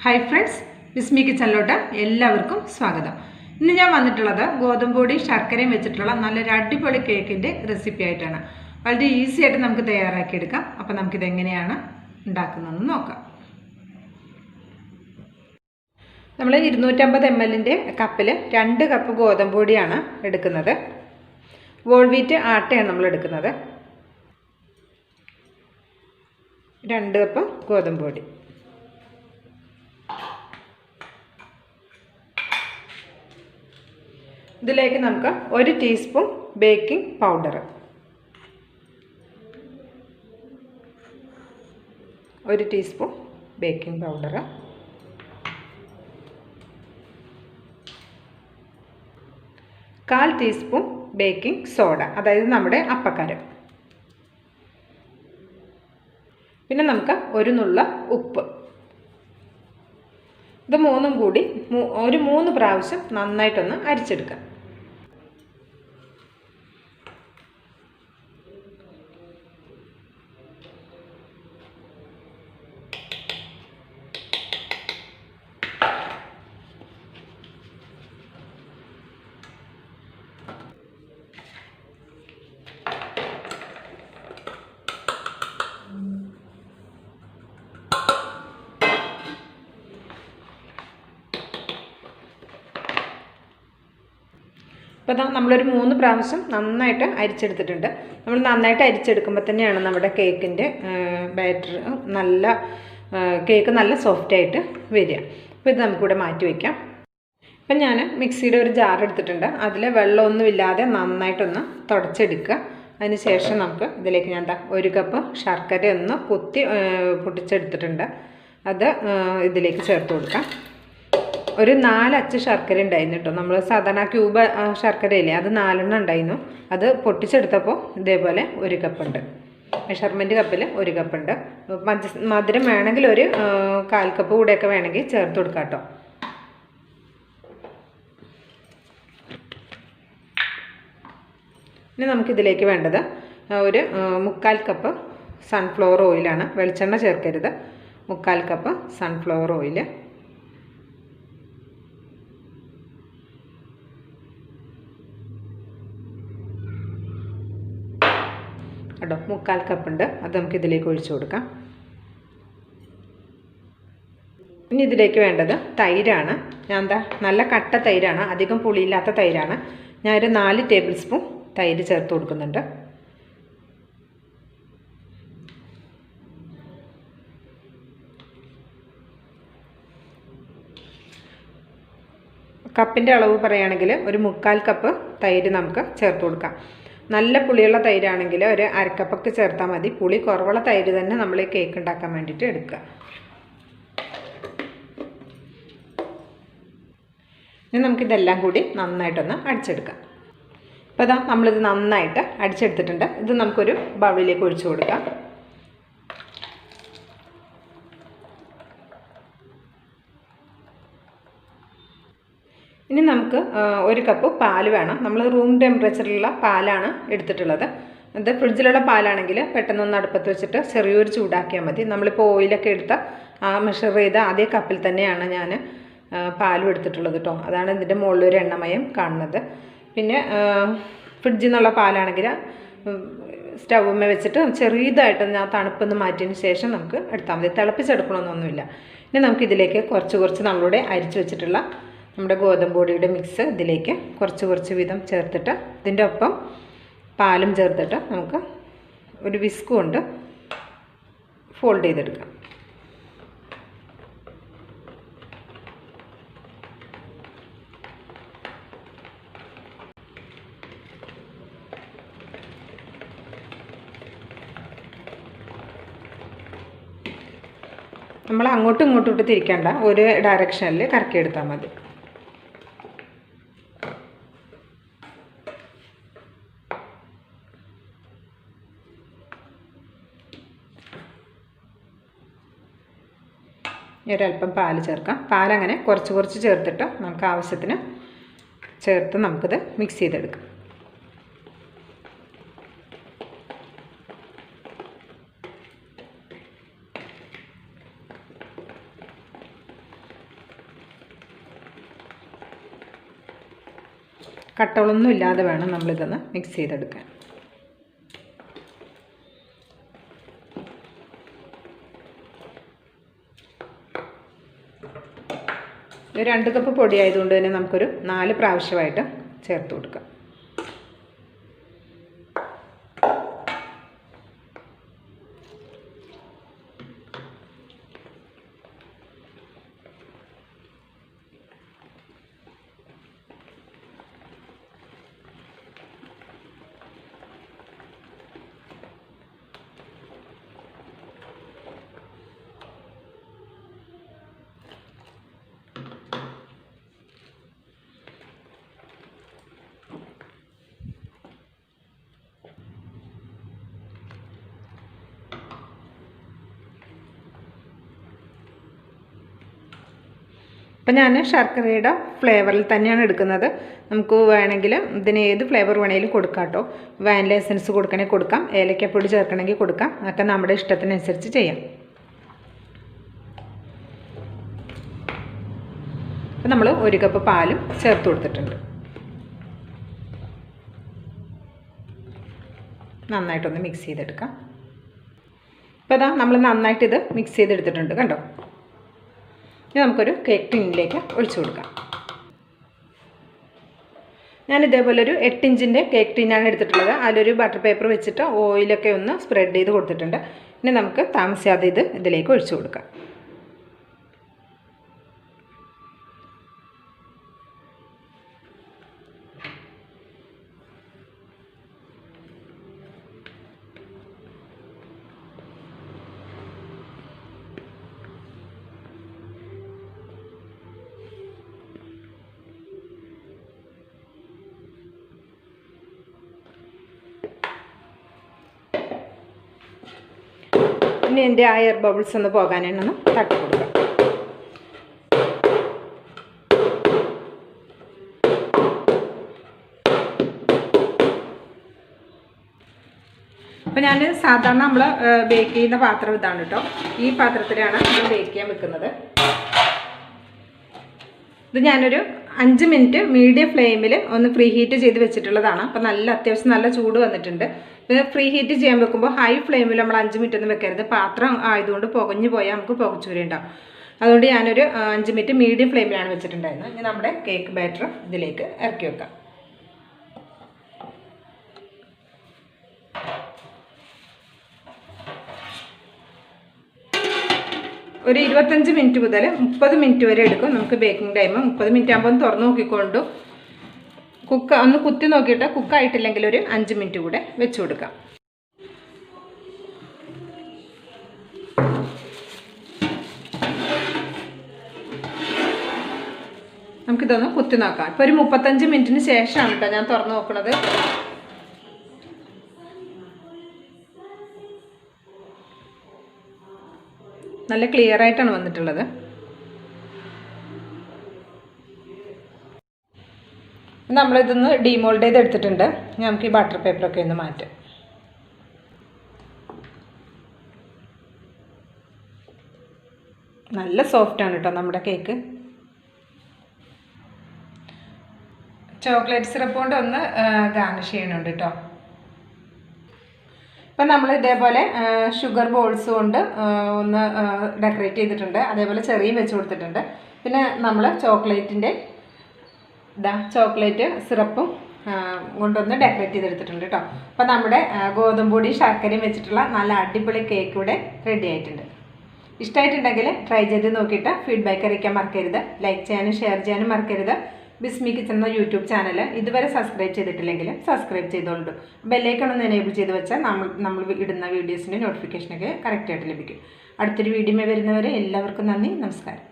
Hi friends, Vismi കിച്ചണിലോട്ട് എല്ലാവർക്കും സ്വാഗതം. ഇന്ന് ഞാൻ വന്നിട്ടുള്ളത് ഗോതമ്പൊടി ശർക്കരയും വെച്ചിട്ടുള്ള നല്ലൊരു അടിപൊളി കേക്കിൻ്റെ റെസിപ്പി ആയിട്ടാണ്. വളരെ ഈസി ആയിട്ട് നമുക്ക് തയ്യാറാക്കിയെടുക്കാം. അപ്പോൾ നമുക്കിതെങ്ങനെയാണ് ഉണ്ടാക്കുന്നതെന്ന് നോക്കാം. നമ്മൾ 250 ml കപ്പിൽ 2 കപ്പ് ഗോതമ്പൊടിയാണ് എടുക്കുന്നത്. വോൾ വീറ്റ് ആട്ടയാണ് നമ്മൾ എടുക്കുന്നത്. 2 കപ്പ് ഗോതമ്പൊടി. ഇതിലേക്ക് നമുക്ക് 1 teaspoon baking powder, 1 teaspoon baking powder, 1/4 teaspoon baking soda, അതായത് നമ്മുടെ അപ്പക്കാരം. പിന്നെ നമുക്ക് ഒരു നുള്ള ഉപ്പ്. ഇത് മൂന്നും കൂടി ഒരു 3 പ്രാവശ്യം നന്നായിട്ടൊന്ന് അരിച്ചെടുക്കാം. അപ്പോൾ നമ്മളൊരു 3 പ്രാവശ്യം നന്നായിട്ട് അരിച്ചെടുത്തിട്ടുണ്ട്. നമ്മൾ നന്നായിട്ട് അരിച്ചെടുക്കുമ്പോൾ തന്നെയാണ് നമ്മുടെ കേക്കിൻ്റെ ബാറ്റർ കേക്ക് നല്ല സോഫ്റ്റായിട്ട് വരിക. അപ്പോൾ ഇത് നമുക്കിവിടെ മാറ്റി വയ്ക്കാം. അപ്പം ഞാൻ മിക്സിയുടെ ഒരു ജാർ എടുത്തിട്ടുണ്ട്. അതിൽ വെള്ളമൊന്നുമില്ലാതെ നന്നായിട്ടൊന്ന് തുടച്ചെടുക്കുക. അതിന് ശേഷം നമുക്ക് ഇതിലേക്ക് ഞാൻ 1 കപ്പ് ശർക്കര ഒന്ന് പൊട്ടിച്ചെടുത്തിട്ടുണ്ട്. അത് ഇതിലേക്ക് ചേർത്ത് കൊടുക്കാം. ഒരു 4 അച്ച് ശർക്കര ഉണ്ടായിരുന്നു കേട്ടോ. നമ്മൾ സാധാരണ ക്യൂബ് ശർക്കരയില്ലേ, അത് 4 എണ്ണം ഉണ്ടായിരുന്നു. അത് പൊട്ടിച്ചെടുത്തപ്പോൾ ഇതേപോലെ 1 കപ്പുണ്ട്. മെഷർമെൻറ്റ് കപ്പിൽ 1 കപ്പുണ്ട്. മധുരം വേണമെങ്കിൽ ഒരു 1/4 കപ്പ് കൂടെയൊക്കെ വേണമെങ്കിൽ ചേർത്ത് കൊടുക്കാം കേട്ടോ. ഇനി നമുക്കിതിലേക്ക് വേണ്ടത് ഒരു 1/4 കപ്പ് സൺഫ്ലവർ ഓയിലാണ്. വെളിച്ചെണ്ണ ചേർക്കരുത്. 1/4 കപ്പ് സൺഫ്ലവർ ഓയിൽ, കേട്ടോ. 1/4 കപ്പുണ്ട്. അത് നമുക്ക് ഇതിലേക്ക് ഒഴിച്ചു കൊടുക്കാം. ഇനി ഇതിലേക്ക് വേണ്ടത് തൈരാണ്. ഞാൻ നല്ല കട്ട തൈരാണ്, അധികം പുളിയില്ലാത്ത തൈരാണ്. ഞാനൊരു 4 ടേബിൾ സ്പൂൺ തൈര് ചേർത്ത് കൊടുക്കുന്നുണ്ട്. കപ്പിൻ്റെ അളവ് പറയുകയാണെങ്കിൽ ഒരു 1/4 കപ്പ് തൈര് നമുക്ക് ചേർത്ത് കൊടുക്കാം. നല്ല പുളിയുള്ള തൈരാണെങ്കിൽ ഒരു 1/2 കപ്പൊക്കെ ചേർത്താൽ മതി. പുളി കുറവുള്ള തൈര് തന്നെ നമ്മൾ ഈ കേക്ക് ഉണ്ടാക്കാൻ വേണ്ടിയിട്ട് എടുക്കുക. ഇനി നമുക്കിതെല്ലാം കൂടി നന്നായിട്ടൊന്ന് അടിച്ചെടുക്കാം. അപ്പോൾ നമ്മളിത് നന്നായിട്ട് അടിച്ചെടുത്തിട്ടുണ്ട്. ഇത് നമുക്കൊരു ബൗളിലേക്ക് ഒഴിച്ചു കൊടുക്കാം. ഇനി നമുക്ക് 1 കപ്പ് പാല് വേണം. നമ്മൾ റൂം ടെമ്പറേച്ചറിലുള്ള പാലാണ് എടുത്തിട്ടുള്ളത്. അത് ഫ്രിഡ്ജിലുള്ള പാലാണെങ്കിൽ പെട്ടെന്നൊന്ന് അടുപ്പത്ത് വെച്ചിട്ട് ചെറിയൊരു ചൂടാക്കിയാൽ മതി. നമ്മളിപ്പോൾ ഓയിലൊക്കെ എടുത്ത മെഷർ ചെയ്ത അതേ കപ്പിൽ തന്നെയാണ് ഞാൻ പാലും എടുത്തിട്ടുള്ളത് കേട്ടോ. അതാണ് ഇതിൻ്റെ മുകളിലൊരു എണ്ണമയം കാണുന്നത്. പിന്നെ ഫ്രിഡ്ജിൽ നിന്നുള്ള പാലാണെങ്കിൽ സ്റ്റൗമ്മ വെച്ചിട്ട് ചെറിയതായിട്ട് തണുപ്പൊന്ന് മാറ്റിയതിന് ശേഷം നമുക്ക് എടുത്താൽ മതി. തിളപ്പിച്ചെടുക്കണമെന്നൊന്നുമില്ല. ഇനി നമുക്കിതിലേക്ക് കുറച്ച് നമ്മളുടെ അരിച്ചു വെച്ചിട്ടുള്ള നമ്മുടെ ഗോതമ്പൊടിയുടെ മിക്സ് ഇതിലേക്ക് കുറച്ച് വീതം ചേർത്തിട്ട് ഇതിൻ്റെ ഒപ്പം പാലും ചേർത്തിട്ട് നമുക്ക് ഒരു വിസ്ക് കൊണ്ട് ഫോൾഡ് ചെയ്തെടുക്കാം. നമ്മൾ അങ്ങോട്ടും ഇങ്ങോട്ടും ഇട്ട് തിരിക്കേണ്ട, ഒരു ഡയറക്ഷനിൽ കറക്കിയെടുത്താൽ മതി. ഒരല്പം പാല് ചേർക്കാം. പാലങ്ങനെ കുറച്ച് ചേർത്തിട്ട് നമുക്ക് ആവശ്യത്തിന് ചേർത്ത് നമുക്കിത് മിക്സ് ചെയ്തെടുക്കാം. കട്ടകളൊന്നും ഇല്ലാതെ വേണം നമ്മളിതൊന്ന് മിക്സ് ചെയ്തെടുക്കാൻ. ഒരു 2 കപ്പ് പൊടി ആയതുകൊണ്ട് തന്നെ നമുക്കൊരു 4 പ്രാവശ്യമായിട്ട് ചേർത്ത് കൊടുക്കാം. അപ്പം ഞാൻ ശർക്കരയുടെ ഫ്ലേവറിൽ തന്നെയാണ് എടുക്കുന്നത്. നമുക്ക് വേണമെങ്കിൽ ഇതിന് ഏത് ഫ്ലേവർ വേണമെങ്കിലും കൊടുക്കാം കേട്ടോ. വാനില എസൻസ് കൊടുക്കണമെങ്കിൽ കൊടുക്കാം, ഏലക്കപ്പൊടി ചേർക്കണമെങ്കിൽ കൊടുക്കാം. അതൊക്കെ നമ്മുടെ ഇഷ്ടത്തിനനുസരിച്ച് ചെയ്യാം. അപ്പം നമ്മൾ 1 കപ്പ് പാലും ചേർത്ത് കൊടുത്തിട്ടുണ്ട്. നന്നായിട്ടൊന്ന് മിക്സ് ചെയ്തെടുക്കാം. അപ്പോൾ അതാ നമ്മൾ നന്നായിട്ട് ഇത് മിക്സ് ചെയ്തെടുത്തിട്ടുണ്ട് കണ്ടോ. ഇനി നമുക്കൊരു കേക്ക് ടിന്നിലേക്ക് ഒഴിച്ചു കൊടുക്കാം. ഞാൻ ഇതേപോലെ ഒരു 8 ഇഞ്ചിൻ്റെ കേക്ക് ടിന്നാണ് എടുത്തിട്ടുള്ളത്. അതിലൊരു ബട്ടർ പേപ്പർ വെച്ചിട്ട് ഓയിലൊക്കെ ഒന്ന് സ്പ്രെഡ് ചെയ്ത് കൊടുത്തിട്ടുണ്ട്. ഇനി നമുക്ക് താമസിയാതെ ഇതിലേക്ക് ഒഴിച്ചു കൊടുക്കാം. ഇനി എൻ്റെ ആ എയർ ബബിൾസ് ഒന്ന് പോകാനൊന്ന് തട്ടി കൊടുക്കാം. അപ്പോൾ ഞാൻ സാധാരണ നമ്മൾ ബേക്ക് ചെയ്യുന്ന പാത്രം ഇതാണ് കേട്ടോ. ഈ പാത്രത്തിലാണ് നമ്മൾ ബേക്ക് ചെയ്യാൻ വെക്കുന്നത്. ഇത് ഞാനൊരു 5 മിനിറ്റ് മീഡിയം ഫ്ലെയിമിൽ ഒന്ന് പ്രീ ഹീറ്റ് ചെയ്ത് വെച്ചിട്ടുള്ളതാണ്. അപ്പോൾ അത്യാവശ്യം നല്ല ചൂട് വന്നിട്ടുണ്ട്. ഇത് പ്രീ ഹീറ്റ് ചെയ്യാൻ വെക്കുമ്പോൾ ഹൈ ഫ്ലെയിമിൽ നമ്മൾ 5 മിനിറ്റ് ഒന്നും വെക്കരുത്. പാത്രം ആയതുകൊണ്ട് പുകഞ്ഞു പോയാൽ നമുക്ക് പുകച്ചൂരി ഉണ്ടാവും. അതുകൊണ്ട് ഞാനൊരു 5 മിനിറ്റ് മീഡിയം ഫ്ലെയിമിലാണ് വെച്ചിട്ടുണ്ടായിരുന്നത്. ഇനി നമ്മുടെ കേക്ക് ബാറ്റർ ഇതിലേക്ക് ഇറക്കി വെക്കാം. ഒരു 25 മിനിറ്റ് മുതൽ 30 മിനിറ്റ് വരെ എടുക്കും നമുക്ക് ബേക്കിംഗ് ടൈം. 30 മിനിറ്റ് ആകുമ്പോൾ തുറന്ന് നോക്കിക്കൊണ്ടു ഒന്ന് കുത്തി നോക്കിയിട്ട് കുക്കായിട്ടില്ലെങ്കിൽ ഒരു 5 മിനിറ്റ് കൂടെ വെച്ച് കൊടുക്കാം. നമുക്കിതൊന്ന് കുത്തി നോക്കാം. ഇപ്പോൾ ഒരു 35 മിനിറ്റിന് ശേഷമാണ് കേട്ടോ ഞാൻ തുറന്ന് നോക്കുന്നത്. നല്ല ക്ലിയർ ആയിട്ടാണ് വന്നിട്ടുള്ളത്. നമ്മളിതൊന്ന് ഡീമോൾഡ് ചെയ്ത് എടുത്തിട്ടുണ്ട്. നമുക്ക് ഈ ബട്ടർ പേപ്പറൊക്കെ ഒന്ന് മാറ്റാം. നല്ല സോഫ്റ്റാണ് കേട്ടോ നമ്മുടെ കേക്ക്. ചോക്ലേറ്റ് സിറപ്പ് കൊണ്ട് ഒന്ന് ഗാർണിഷ് ചെയ്യണുണ്ട് കേട്ടോ. അപ്പം നമ്മൾ ഇതേപോലെ ഷുഗർ ബോൾസ് കൊണ്ട് ഒന്ന് ഡെക്കറേറ്റ് ചെയ്തിട്ടുണ്ട്. അതേപോലെ ചെറിയും വെച്ച് കൊടുത്തിട്ടുണ്ട്. പിന്നെ നമ്മൾ ചോക്ലേറ്റ് സിറപ്പും കൊണ്ടൊന്ന് ഡെക്കറേറ്റ് ചെയ്തെടുത്തിട്ടുണ്ട് കേട്ടോ. അപ്പോൾ നമ്മുടെ ഗോതമ്പൊടി ശർക്കരയും വെച്ചിട്ടുള്ള നല്ല അടിപൊളി കേക്ക് ഇവിടെ റെഡി ആയിട്ടുണ്ട്. ഇഷ്ടമായിട്ടുണ്ടെങ്കിൽ ട്രൈ ചെയ്ത് നോക്കിയിട്ട് ഫീഡ്ബാക്ക് അറിയിക്കാൻ മറക്കരുത്. ലൈക്ക് ചെയ്യാനും ഷെയർ ചെയ്യാനും മറക്കരുത്. ബിസ്മി കിച്ചൺ എന്ന യൂട്യൂബ് ചാനൽ ഇതുവരെ സബ്സ്ക്രൈബ് ചെയ്തിട്ടില്ലെങ്കിൽ സബ്സ്ക്രൈബ് ചെയ്തോളൂ. ബെല്ലൈക്കൺ ഒന്ന് എനേബിൾ ചെയ്ത് വെച്ചാൽ നമ്മൾ ഇടുന്ന വീഡിയോസിൻ്റെ നോട്ടിഫിക്കേഷനൊക്കെ കറക്റ്റായിട്ട് ലഭിക്കും. അടുത്തൊരു വീഡിയോ വരുന്നവരെ എല്ലാവർക്കും നന്ദി, നമസ്കാരം.